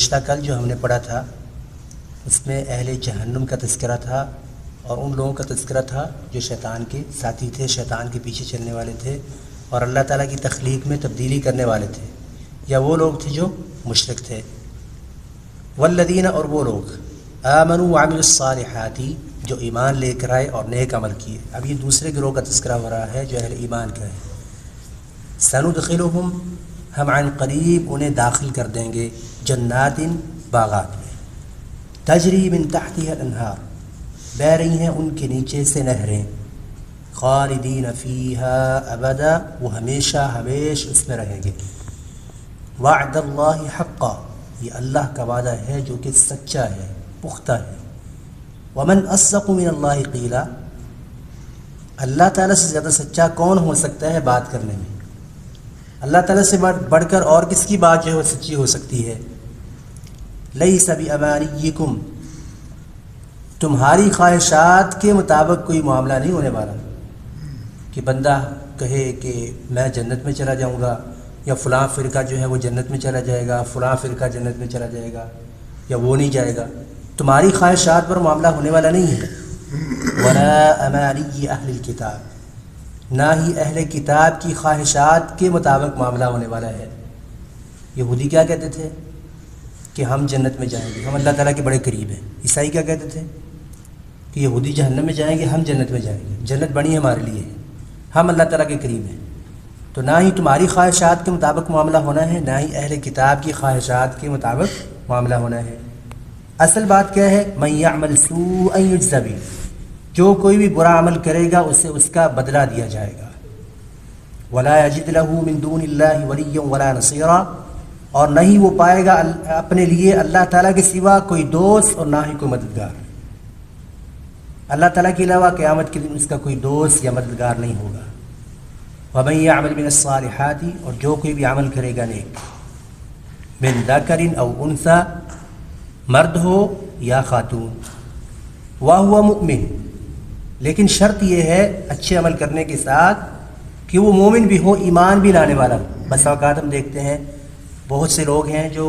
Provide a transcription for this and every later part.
گزشتہ کل جو ہم نے پڑھا تھا اس میں اہل جہنم کا تذکرہ تھا اور ان لوگوں کا تذکرہ تھا جو شیطان کے ساتھی تھے، شیطان کے پیچھے چلنے والے تھے اور اللہ تعالیٰ کی تخلیق میں تبدیلی کرنے والے تھے، یا وہ لوگ تھے جو مشرک تھے۔ والذین، اور وہ لوگ آمنوا وعملوا الصالحات، جو ایمان لے کر آئے اور نیک عمل کیے۔ اب یہ دوسرے گروہ کا تذکرہ ہو رہا ہے جو اہل ایمان کا ہے۔ سندخلہم، ہم عن قریب انہیں داخل کر دیں گے، جنات، باغات میں، تجری من تحتها الانہار، بہہ رہی ہیں ان کے نیچے سے نہریں، خالدین فیہا ابدا، وہ ہمیشہ ہمیش اس میں رہیں گے۔ وعد اللہ حقا، یہ اللہ کا وعدہ ہے جو کہ سچا ہے، پختہ ہے۔ ومن اصدق من اللہ قیلا، اللہ تعالیٰ سے زیادہ سچا کون ہو سکتا ہے بات کرنے میں؟ اللہ تعالیٰ سے بڑھ کر اور کس کی بات جو ہے وہ سچی ہو سکتی ہے؟ لیس بامانیکم، تمہاری خواہشات کے مطابق کوئی معاملہ نہیں ہونے والا کہ بندہ کہے کہ میں جنت میں چلا جاؤں گا، یا فلاں فرقہ جو ہے وہ جنت میں چلا جائے گا، فلاں فرقہ جنت میں چلا جائے گا، یا وہ نہیں جائے گا۔ تمہاری خواہشات پر معاملہ ہونے والا نہیں ہے۔ ولا امانی اہل الکتاب، نہ ہی اہل کتاب کی خواہشات کے مطابق معاملہ ہونے والا ہے۔ یہودی کیا کہتے تھے؟ کہ ہم جنت میں جائیں گے، ہم اللہ تعالیٰ کے بڑے قریب ہیں۔ عیسائی کیا کہتے تھے؟ کہ یہودی جہنم میں جائیں گے، ہم جنت میں جائیں گے، جنت بنی ہمارے لیے، ہم اللہ تعالیٰ کے قریب ہیں۔ تو نہ ہی تمہاری خواہشات کے مطابق معاملہ ہونا ہے، نہ ہی اہل کتاب کی خواہشات کے مطابق معاملہ ہونا ہے۔ اصل بات کیا ہے؟ من یعمل سوءا یجزا بہ، جو کوئی بھی برا عمل کرے گا اسے اس کا بدلہ دیا جائے گا۔ ولا یجد له من دون اللہ ولیا ولا نصیرا، اور نہ ہی وہ پائے گا اپنے لیے اللہ تعالیٰ کے سوا کوئی دوست اور نہ ہی کوئی مددگار۔ اللہ تعالیٰ کے علاوہ قیامت کے دن اس کا کوئی دوست یا مددگار نہیں ہوگا۔ ومن یعمل من الصالحات، اور جو کوئی بھی عمل کرے گا نیک، من ذکر او انثی، مرد ہو یا خاتون، وہو مؤمن، لیکن شرط یہ ہے اچھے عمل کرنے کے ساتھ کہ وہ مومن بھی ہو، ایمان بھی لانے والا ہو۔ بس اوقات ہم دیکھتے ہیں بہت سے لوگ ہیں جو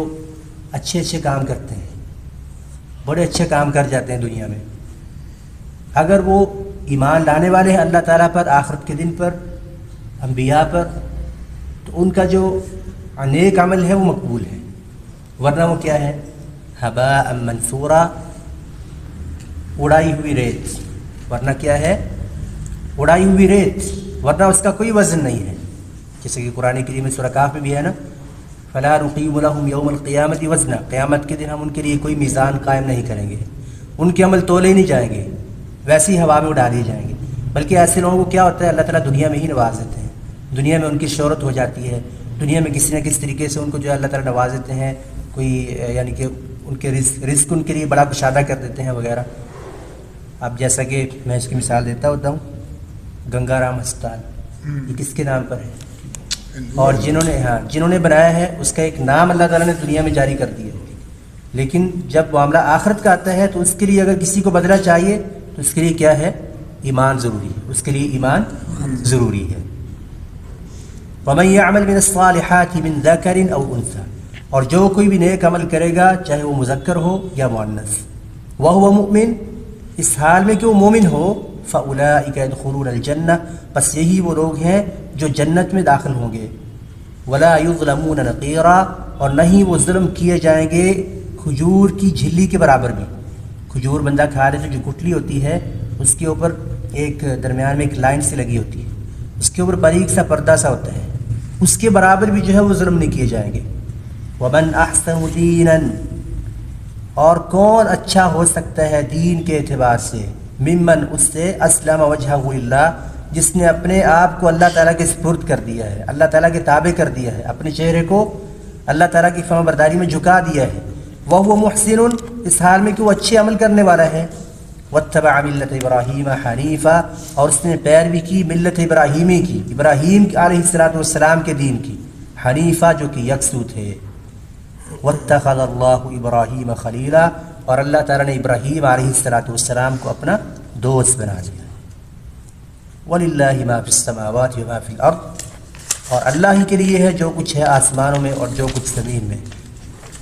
اچھے اچھے کام کرتے ہیں، بڑے اچھے کام کر جاتے ہیں دنیا میں، اگر وہ ایمان لانے والے ہیں اللہ تعالیٰ پر، آخرت کے دن پر، انبیاء پر، تو ان کا جو نیک عمل ہے وہ مقبول ہے، ورنہ وہ کیا ہے؟ ہباء منثورا، اڑائی ہوئی ریت۔ ورنہ کیا ہے؟ اڑائی ہوئی ریت، ورنہ اس کا کوئی وزن نہیں ہے۔ جیسے کہ قرآن کریم میں سورہ کہف میں بھی ہے نا، فلا نقیم لهم یوم القیامت وزنا، قیامت کے دن ہم ان کے لیے کوئی میزان قائم نہیں کریں گے، ان کے عمل تولے نہیں جائیں گے، ویسے ہی ہوا میں اڑا دیے جائیں گے۔ بلکہ ایسے لوگوں کو کیا ہوتا ہے؟ اللہ تعالیٰ دنیا میں ہی نواز دیتے ہیں، دنیا میں ان کی شہرت ہو جاتی ہے، دنیا میں کسی نہ کسی طریقے سے ان کو جو ہے اللہ تعالیٰ نواز دیتے ہیں، کوئی یعنی کہ ان کے رزق ان کے لیے بڑا کشادہ کر دیتے ہیں وغیرہ۔ اب جیسا کہ میں اس کی مثال دیتا ہوتا ہوں، گنگا رام ہسپتال، یہ کس کے نام پر ہے؟ اور جنہوں نے بنایا ہے اس کا ایک نام اللہ تعالیٰ نے دنیا میں جاری کر دیا، لیکن جب معاملہ آخرت کا آتا ہے تو اس کے لیے اگر کسی کو بدلہ چاہیے تو اس کے لیے کیا ہے؟ ایمان ضروری ہے، اس کے لیے ایمان ضروری ہے۔ ومن یعمل من الصالحات من ذکر او انثی، اور جو کوئی بھی نیک عمل کرے گا چاہے وہ مذکر ہو یا مؤنث، وہو مؤمن، اس حال میں کہ وہ مومن ہو، فاولئک يدخلون الجنہ، پس یہی وہ لوگ ہیں جو جنت میں داخل ہوں گے۔ ولا یظلمون نقیرا، اور نہ ہی وہ ظلم کیے جائیں گے کھجور کی جھلی کے برابر بھی۔ کھجور بندہ کھا رہے تو جو گٹلی ہوتی ہے اس کے اوپر ایک درمیان میں ایک لائن سی لگی ہوتی ہے، اس کے اوپر باریک سا پردہ سا ہوتا ہے، اس کے برابر بھی جو ہے وہ ظلم نہیں کیے جائیں گے۔ ومن احسن دینا، اور کون اچھا ہو سکتا ہے دین کے اعتبار سے، ممن، اس سے، اسلم وجہہ للہ، جس نے اپنے آپ کو اللہ تعالیٰ کے سپرد کر دیا ہے، اللہ تعالیٰ کے تابع کر دیا ہے، اپنے چہرے کو اللہ تعالیٰ کی فرما برداری میں جھکا دیا ہے۔ وہو محسن، اس حال میں کہ وہ اچھے عمل کرنے والا ہے۔ واتبع ملت ابراہیم حنیفا، اور اس نے پیروی کی ملت ابراہیمی کی، ابراہیم علیہ السلام کے دین کی، حنیفہ جو کہ یکسو تھے۔ واتخذ اللہ ابراہیم خلیلا، اور اللہ تعالیٰ نے ابراہیم علیہ السلام کو اپنا دوست بنا دیا۔ وَلِلَّهِ مَا فِي السَّمَاوَاتِ وَمَا فِي الْأَرْضِ، اور اللہ ہی کے لیے ہے جو کچھ ہے آسمانوں میں اور جو کچھ زمین میں۔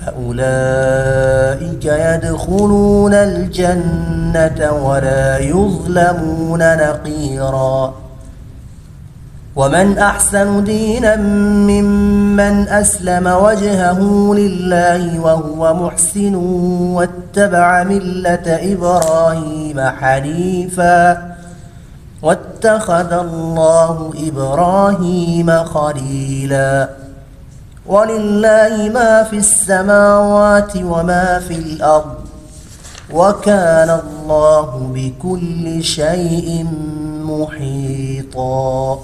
فأولئك يدخلون الجنة ولا يظلمون نقيرا ومن أحسن دينا ممن أسلم وجهه لله وهو محسن واتبع ملة إبراهيم حنيفا واتخذ الله إبراهيم خليلا ولله ما في السماوات وما في الأرض وكان الله بكل شيء محيطا